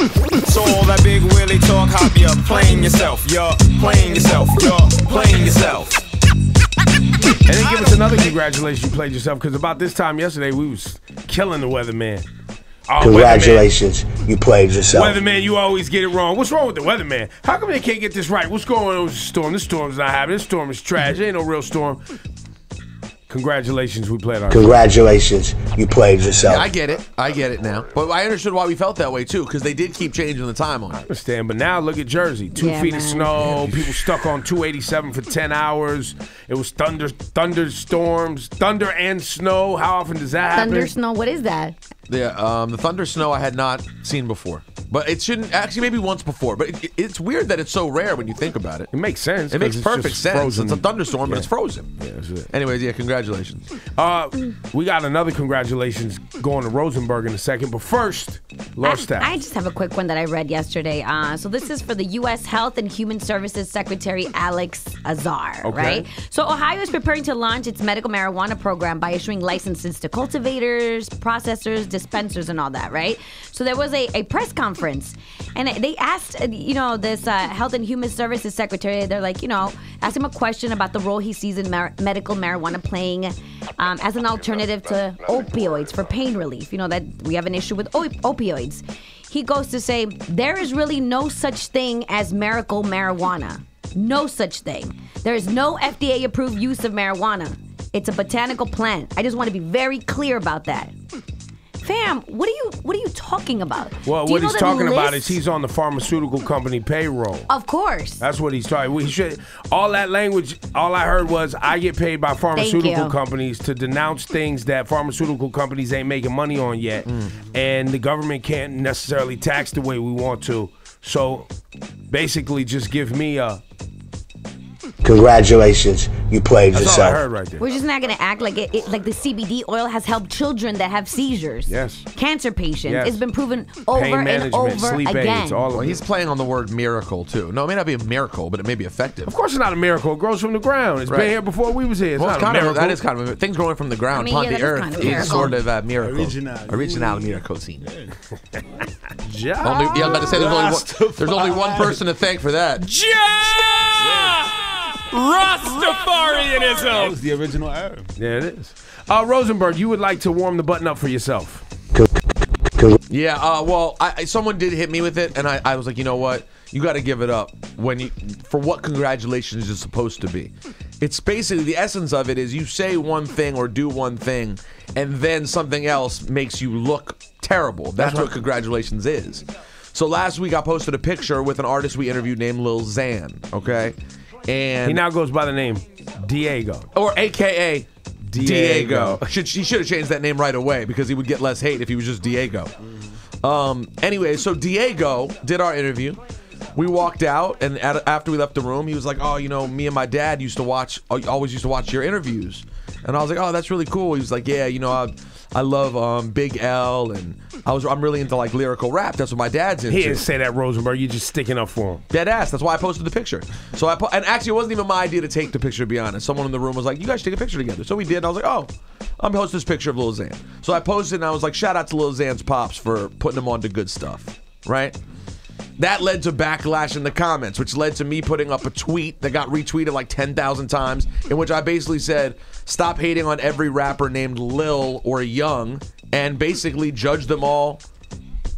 So all that big Willie talk, hop, you're playing yourself, you're playing yourself, you're playing yourself. And then give us another congratulations, you played yourself, because about this time yesterday, we was killing the weatherman. Oh, Congratulations, you played yourself. Weatherman, you always get it wrong. What's wrong with the weatherman? How come they can't get this right? What's going on with the storm? This storm's not happening. This storm is trash. It ain't no real storm. Congratulations, we played our Congratulations, you played yourself. Yeah, I get it now. But I understood why we felt that way too, because they did keep changing the time on it. I understand, but now look at Jersey. 2 feet of snow, people stuck on 287 for 10 hours. It was thunderstorms, thunder and snow. How often does that happen? Thunder snow, what is that? Yeah, the thunder snow I had not seen before. But it shouldn't, actually maybe once before. But it's weird that it's so rare when you think about it. It makes sense. It makes perfect sense. Frozen. It's a thunderstorm, but it's frozen. Yeah, that's it. Anyways, yeah, congratulations. We got another congratulations going to Rosenberg in a second. But first, Lost Out. I just have a quick one that I read yesterday. So this is for the U.S. Health and Human Services Secretary Alex Azar, right? So Ohio is preparing to launch its medical marijuana program by issuing licenses to cultivators, processors, dispensers, and all that, right? So there was a press conference, and they asked, this Health and Human Services Secretary, they're like, asked him a question about the role he sees in medical marijuana playing as an alternative to opioids for pain relief. That we have an issue with opioids. He goes to say, there is really no such thing as miracle marijuana. No such thing. There is no FDA-approved use of marijuana. It's a botanical plant. I just want to be very clear about that. Fam, what are you talking about? Well, what he's talking about is he's on the pharmaceutical company payroll. Of course. That's what he's talking. We should. All that language. All I heard was I get paid by pharmaceutical companies to denounce things that pharmaceutical companies ain't making money on yet, and the government can't necessarily tax the way we want to. So, basically, just give me a. Congratulations, you played yourself. That's all I heard right there. We're just not gonna act like like the CBD oil has helped children that have seizures. Yes. Cancer patients. Yes. It's been proven over and over sleep again. Aids, all of He's playing on the word miracle too. No, it may not be a miracle, but it may be effective. Of course, it's not a miracle. It grows from the ground. It's been here before we was here. It's not a miracle. That is kind of things growing from the ground upon the earth is sort of a miracle. Original miracle scene. Yeah. I was about to say there's only one person to thank for that. Rastafarianism. That was the original herb. Yeah, it is. Rosenberg, you would like to warm the button up for yourself. Yeah, well, someone did hit me with it, and I was like, you know what? You got to give it up for what congratulations is supposed to be. It's basically, the essence of it is you say one thing or do one thing, and then something else makes you look terrible. That's what congratulations is. So last week I posted a picture with an artist we interviewed named Lil Xan, okay? And he now goes by the name Diego. Or AKA Diego. He should have changed that name right away because he would get less hate if he was just Diego. Anyway, so Diego did our interview. We walked out, and after we left the room, he was like, "Oh, me and my dad always used to watch your interviews." And I was like, "Oh, that's really cool." He was like, "Yeah, I love Big L, and I'm really into like lyrical rap. That's what my dad's into." He didn't say that, Rosenberg. You're just sticking up for him. Dead ass. That's why I posted the picture. So and actually, it wasn't even my idea to take the picture. To be honest, someone in the room was like, "You guys should take a picture together." So we did. And I was like, "Oh, I'm posting this picture of Lil Xan." So I posted, and I was like, "Shout out to Lil Xan's pops for putting him on to good stuff." Right. That led to backlash in the comments, which led to me putting up a tweet that got retweeted like 10,000 times, in which I basically said, stop hating on every rapper named Lil or Young, and basically judge them all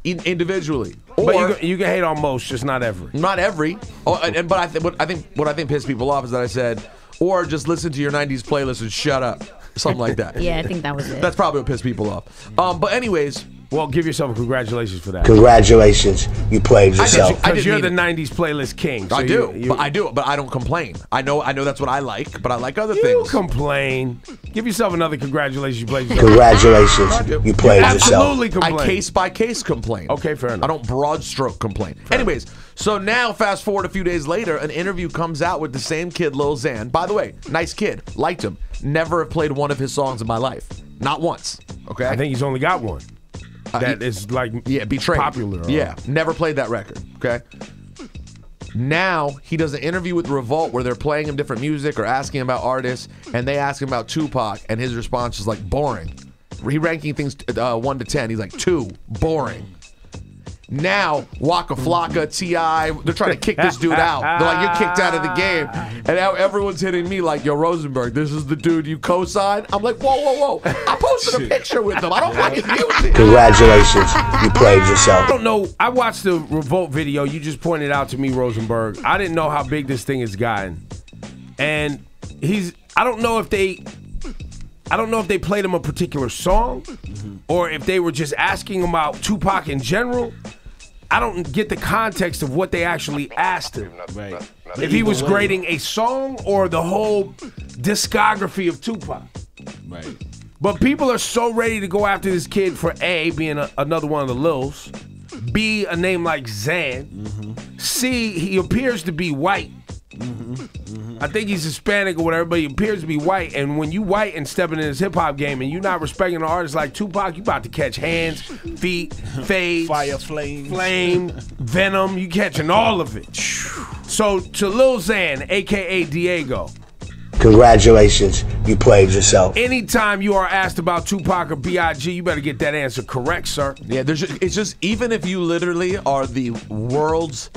individually. But you can hate on most, just not every. Not every. But I think what pissed people off is that I said, or just listen to your 90s playlist and shut up. Something like that. Yeah, I think that was it. That's probably what pissed people off. But anyways. Well, give yourself a congratulations for that. Congratulations, you played yourself. Because you're the 90s playlist king. So I do, but I don't complain. I know that's what I like, but I like other things. You complain. Give yourself another congratulations, you played yourself. Congratulations, you played yourself. Absolutely complain. I case by case complain. Okay, fair enough. I don't broad stroke complain. Anyways, so now fast forward a few days later, an interview comes out with the same kid, Lil Xan. By the way, nice kid, liked him. Never have played one of his songs in my life. Not once. Okay. I think he's only got one. That is like Betrayed. Popular. Yeah, never played that record, okay? Now, he does an interview with Revolt where they're playing him different music or asking him about artists, and they ask him about 2Pac, and his response is like, boring. He ranking things 1 to 10, he's like, 2, boring. Now, Waka Flocka, T.I., they're trying to kick this dude out. They're like, you're kicked out of the game. And now everyone's hitting me like, yo, Rosenberg, this is the dude you co-signed? I'm like, whoa, whoa, whoa. I posted a picture with him. I don't like his music. Congratulations, you played yourself. I don't know. I watched the Revolt video. You just pointed out to me, Rosenberg. I didn't know how big this thing has gotten. And I don't know if they played him a particular song or if they were just asking him about Tupac in general. I don't get the context of what they actually asked him. Right. If he was grading a song or the whole discography of Tupac. Right. But people are so ready to go after this kid for A, being another one of the Lils, B, a name like Xan, C, he appears to be white. I think he's Hispanic or whatever, but he appears to be white. And when you white and stepping in this hip hop game and you're not respecting an artist like Tupac, you about to catch hands, feet, fades, Fire, flame, venom. You catching all of it. So to Lil Xan, aka Diego. Congratulations, you played yourself. Anytime you are asked about Tupac or B.I.G., you better get that answer correct, sir. Yeah, it's just, even if you literally are the world's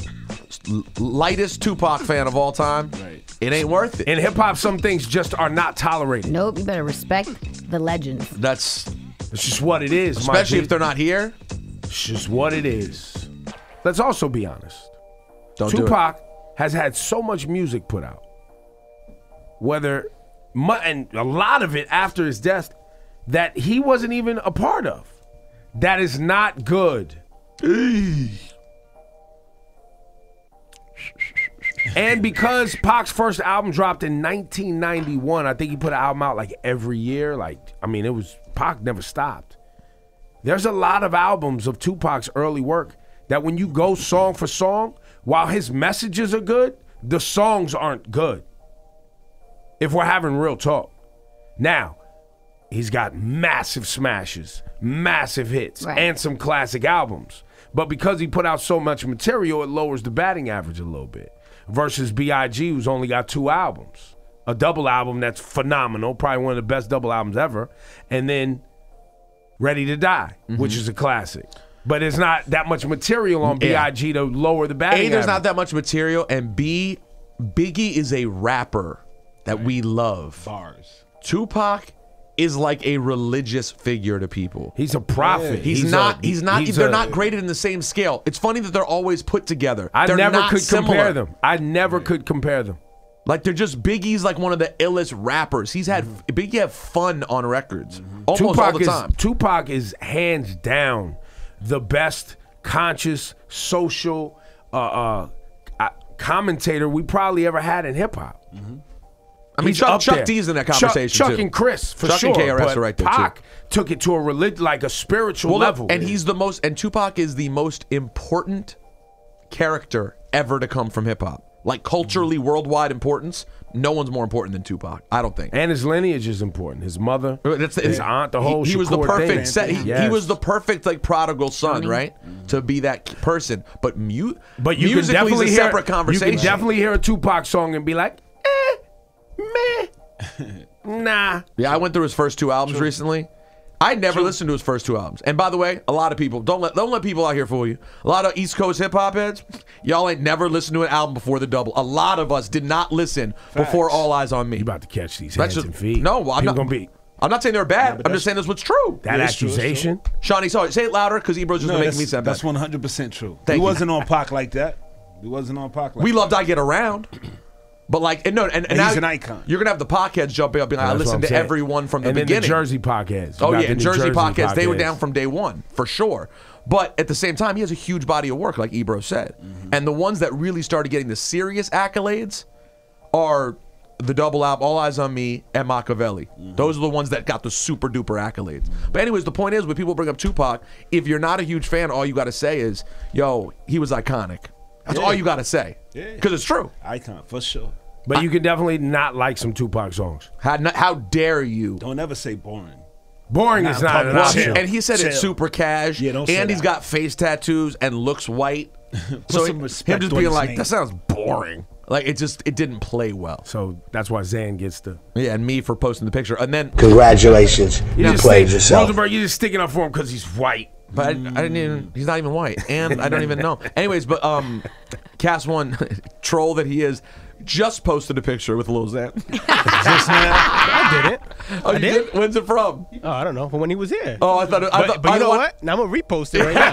lightest Tupac fan of all time, it ain't worth it. In hip-hop, some things just are not tolerated. Nope, you better respect the legends. It's just what it is, especially if they're not here. It's just what it is. Let's also be honest. Tupac has had so much music put out. And a lot of it after his death that he wasn't even a part of. That is not good. And because Pac's first album dropped in 1991, I think he put an album out like every year. Pac never stopped. There's a lot of albums of Tupac's early work that when you go song for song, while his messages are good, the songs aren't good. If we're having real talk. Now, he's got massive smashes, massive hits, and some classic albums. But because he put out so much material, it lowers the batting average a little bit. Versus B.I.G., who's only got 2 albums. A double album that's phenomenal, probably one of the best double albums ever. And then Ready to Die, which is a classic. But there's not that much material on B.I.G. to lower the batting average. A, there's not that much material, and B, Biggie is a rapper that we love. Bars. Tupac is like a religious figure to people. He's a prophet. Yeah. They're not graded in the same scale. It's funny that they're always put together. I never could compare them. I never could compare them. Like, they're just, Biggie's like one of the illest rappers. Biggie had fun on records almost all the time. Tupac is hands down the best conscious social commentator we probably ever had in hip hop. I mean, Chuck D's in that conversation Chuck too. and Chris, for Chuck sure. And KRS are right there Pac too. took it to a spiritual level. And he's the most, and Tupac is the most important character ever to come from hip hop. Like, culturally, worldwide importance, no one's more important than Tupac, I don't think. And his lineage is important. His mother, his aunt, the whole he was the perfect thing. He was the perfect prodigal son, right? To be that person. But you musically can definitely is a separate conversation. You can definitely hear a Tupac song and be like, meh, nah. Yeah, I went through his first 2 albums recently. I never listened to his first 2 albums. And by the way, a lot of people, don't let people out here fool you. A lot of East Coast hip hop heads, y'all ain't never listened to an album before the double. A lot of us did not listen before All Eyes on Me. You about to catch these hands and feet. No, I'm not saying they're bad. I'm just saying that's what's true. That accusation. Shawnee, sorry, say it louder because Ebro's just making me sound bad. That's 100% true. Thank you. Wasn't on Pac like that. He wasn't on Pac like we that. loved I Get Around. But like, and he's an icon. You're gonna have the Pac-heads jumping up and I listened to every one from the beginning. And then the Jersey Pac-heads. Oh yeah, and Jersey Pac-heads, they were down from day one for sure. But at the same time, he has a huge body of work, like Ebro said. And the ones that really started getting the serious accolades are the double album, All Eyes on Me, and Machiavelli. Those are the ones that got the super duper accolades. But anyways, the point is, when people bring up Tupac, if you're not a huge fan, all you got to say is, "Yo, he was iconic." That's all you got to say. Yeah. Because it's true. Icon, for sure. But you can definitely not like some Tupac songs. How dare you? Don't ever say boring. Boring is not an option. And he said it's super cash. Yeah, don't say and he's that. got face tattoos and looks white. So him just being like, that sounds boring. Like, it didn't play well. So that's why Xan gets the... Yeah, and me for posting the picture. And then... Congratulations, you played yourself. Rosenberg, you're just sticking up for him because he's white. But I didn't even. He's not even white, and I don't even know. Anyways, but Cast One troll that he is just posted a picture with Lil Xan. I did it. Oh, you did? When's it from? Oh, I don't know. From when he was here. Oh, I thought. But you know what? Now I'm gonna repost it right now.